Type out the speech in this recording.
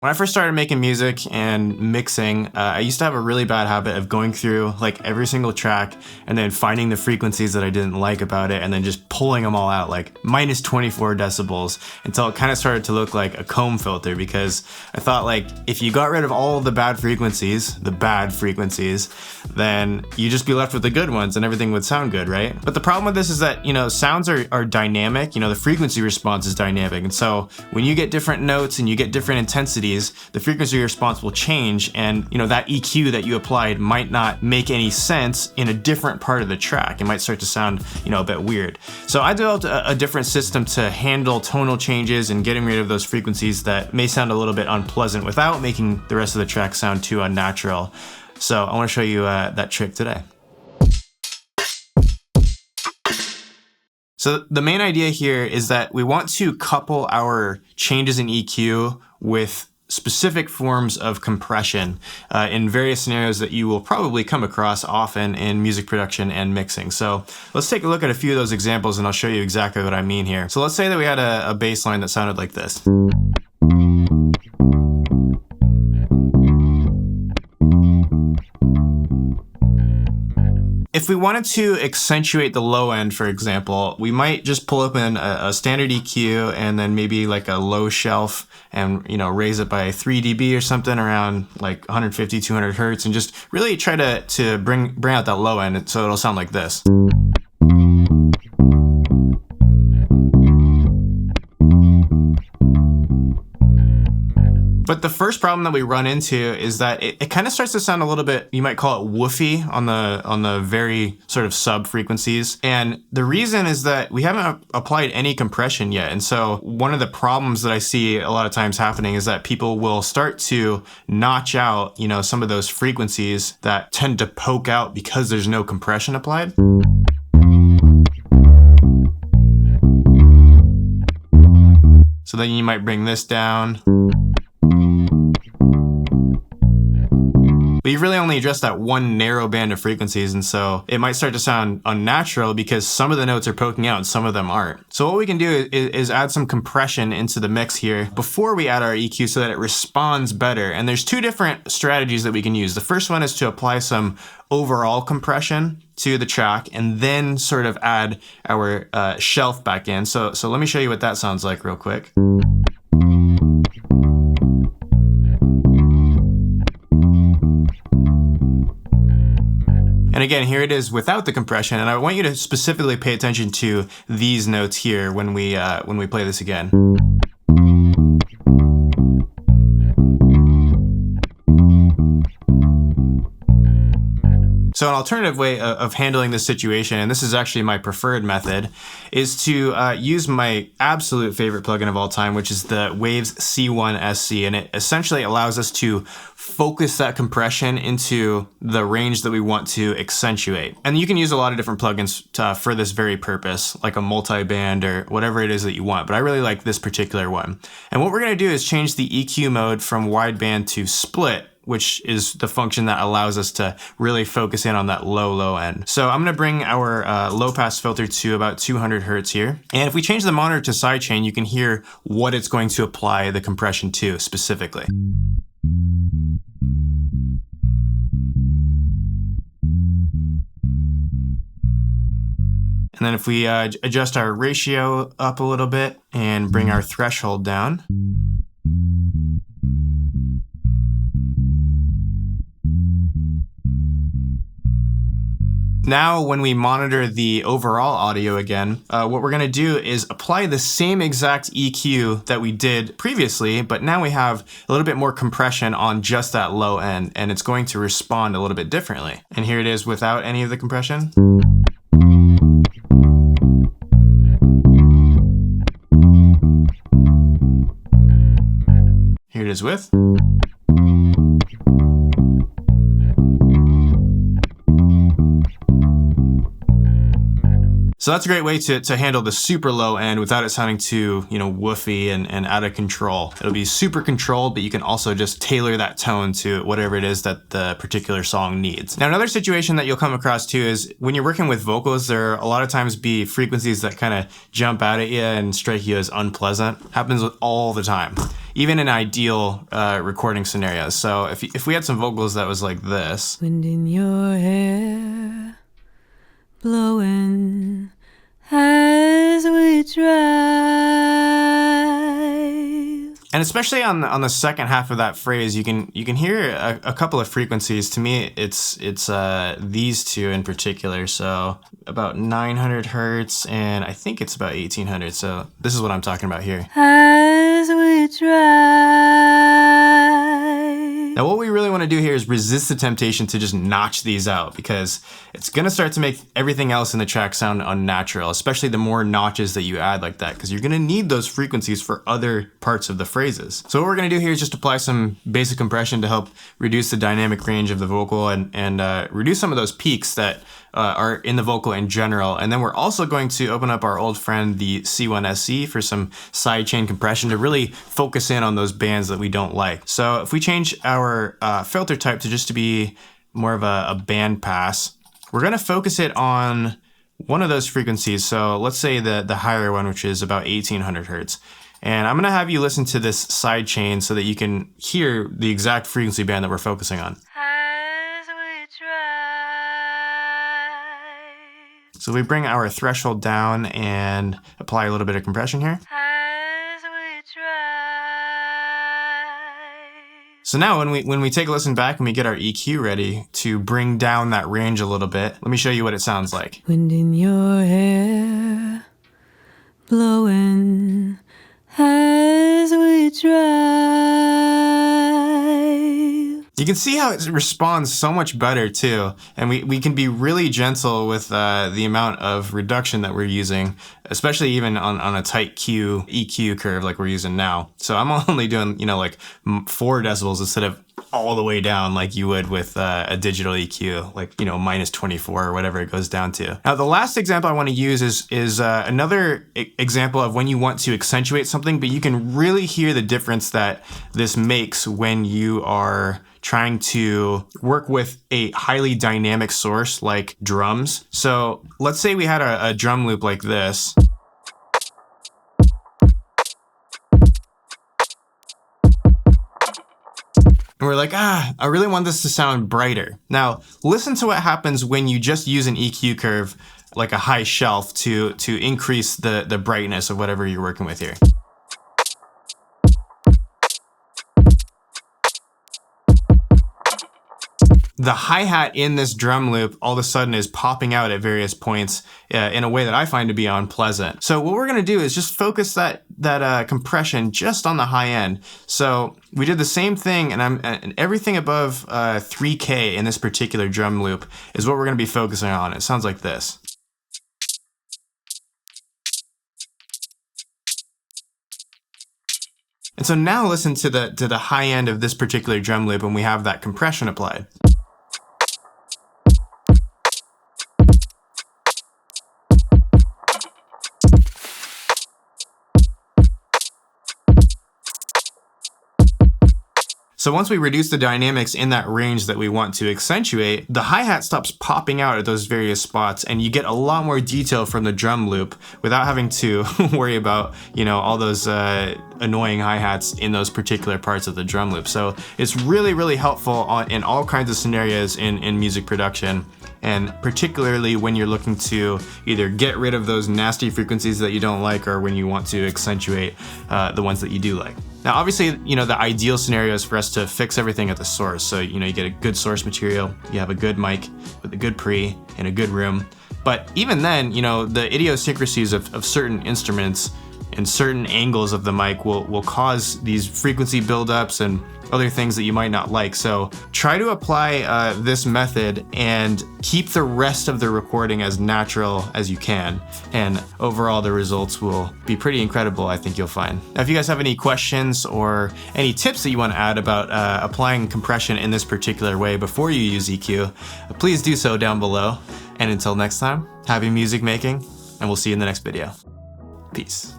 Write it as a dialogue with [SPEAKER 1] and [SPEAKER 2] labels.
[SPEAKER 1] When I first started making music and mixing, I used to have a really bad habit of going through like every single track and then finding the frequencies that I didn't like about it and then just pulling them all out like minus 24 decibels until it kind of started to look like a comb filter, because I thought like if you got rid of all of the bad frequencies, then you'd just be left with the good ones and everything would sound good, right? But the problem with this is that, sounds are dynamic, the frequency response is dynamic. And so when you get different notes and you get different intensities, the frequency response will change, and that EQ that you applied might not make any sense in a different part of the track. It might start to sound a bit weird. So I developed a different system to handle tonal changes and getting rid of those frequencies that may sound a little bit unpleasant without making the rest of the track sound too unnatural. So I want to show you that trick today. So the main idea here is that we want to couple our changes in EQ with specific forms of compression in various scenarios that you will probably come across often in music production and mixing. So let's take a look at a few of those examples and I'll show you exactly what I mean here. So let's say that we had a bass line that sounded like this. If we wanted to accentuate the low end, for example, we might just pull up in a standard EQ and then maybe like a low shelf and, raise it by 3 dB or something around like 150, 200 hertz and just really try to bring out that low end so it'll sound like this. But the first problem that we run into is that it kind of starts to sound a little bit, you might call it woofy on the very sort of sub frequencies. And the reason is that we haven't applied any compression yet. And so one of the problems that I see a lot of times happening is that people will start to notch out, some of those frequencies that tend to poke out because there's no compression applied. So then you might bring this down. But you've really only addressed that one narrow band of frequencies, and so it might start to sound unnatural because some of the notes are poking out and some of them aren't. So what we can do is add some compression into the mix here before we add our EQ so that it responds better. And there's two different strategies that we can use. The first one is to apply some overall compression to the track and then sort of add our shelf back in. So let me show you what that sounds like real quick. And again, here it is without the compression, and I want you to specifically pay attention to these notes here when we play this again. So an alternative way of handling this situation, and this is actually my preferred method, is to use my absolute favorite plugin of all time, which is the Waves C1 SC, and it essentially allows us to focus that compression into the range that we want to accentuate. And you can use a lot of different plugins for this very purpose, like a multi-band or whatever it is that you want, but I really like this particular one. And what we're gonna do is change the EQ mode from wideband to split, which is the function that allows us to really focus in on that low end. So I'm gonna bring our low pass filter to about 200 hertz here. And if we change the monitor to sidechain, you can hear what it's going to apply the compression to specifically. And then if we adjust our ratio up a little bit and bring our threshold down. Now, when we monitor the overall audio again, what we're gonna do is apply the same exact EQ that we did previously, but now we have a little bit more compression on just that low end, and it's going to respond a little bit differently. And here it is without any of the compression. Here it is with. So So that's a great way to handle the super low end without it sounding too, woofy and out of control. It'll be super controlled, but you can also just tailor that tone to whatever it is that the particular song needs. Now, another situation that you'll come across too is when you're working with vocals, there a lot of times be frequencies that kind of jump out at you and strike you as unpleasant. Happens all the time, even in ideal recording scenarios. So if we had some vocals that was like this.
[SPEAKER 2] Wind in your hair, blowing as we drive.
[SPEAKER 1] And especially on the second half of that phrase, you can hear a couple of frequencies. To me, it's these two in particular. So about 900 hertz, and I think it's about 1800. So this is what I'm talking about here.
[SPEAKER 2] As we drive.
[SPEAKER 1] Now, what we really want to do here is resist the temptation to just notch these out, because it's going to start to make everything else in the track sound unnatural, especially the more notches that you add like that, because you're going to need those frequencies for other parts of the phrases. So what we're going to do here is just apply some basic compression to help reduce the dynamic range of the vocal and reduce some of those peaks that are in the vocal in general. And then we're also going to open up our old friend, the C1SC, for some sidechain compression to really focus in on those bands that we don't like. So if we change our filter type to just to be more of a band pass, we're going to focus it on one of those frequencies. So let's say the higher one, which is about 1800 hertz. And I'm going to have you listen to this sidechain so that you can hear the exact frequency band that we're focusing on. So we bring our threshold down and apply a little bit of compression here. So now when we take a listen back and we get our EQ ready to bring down that range a little bit, let me show you what it sounds like.
[SPEAKER 2] Wind in your hair, blowing as we drive.
[SPEAKER 1] You can see how it responds so much better too. And we can be really gentle with the amount of reduction that we're using, especially even on a tight Q EQ curve like we're using now. So I'm only doing, like 4 decibels instead of all the way down like you would with a digital EQ, like, minus 24 or whatever it goes down to. Now, the last example I want to use is another example of when you want to accentuate something, but you can really hear the difference that this makes when you are trying to work with a highly dynamic source like drums. So let's say we had a drum loop like this. And we're like, I really want this to sound brighter. Now, listen to what happens when you just use an EQ curve, like a high shelf, to increase the brightness of whatever you're working with here. The hi-hat in this drum loop all of a sudden is popping out at various points in a way that I find to be unpleasant. So what we're going to do is just focus that compression just on the high end. So we did the same thing, and everything above 3K in this particular drum loop is what we're going to be focusing on. It sounds like this. And so now listen to the high end of this particular drum loop, and we have that compression applied. So once we reduce the dynamics in that range that we want to accentuate, the hi-hat stops popping out at those various spots, and you get a lot more detail from the drum loop without having to worry about, all those annoying hi-hats in those particular parts of the drum loop. So it's really, really helpful in all kinds of scenarios in music production, and particularly when you're looking to either get rid of those nasty frequencies that you don't like, or when you want to accentuate the ones that you do like. Now, obviously, the ideal scenario is for us to fix everything at the source. So, you get a good source material, you have a good mic with a good pre in a good room. But even then, the idiosyncrasies of certain instruments and certain angles of the mic will cause these frequency buildups and other things that you might not like. So try to apply this method and keep the rest of the recording as natural as you can. And overall, the results will be pretty incredible, I think you'll find. Now, if you guys have any questions or any tips that you want to add about applying compression in this particular way before you use EQ, please do so down below. And until next time, happy music making. and we'll see you in the next video. Peace.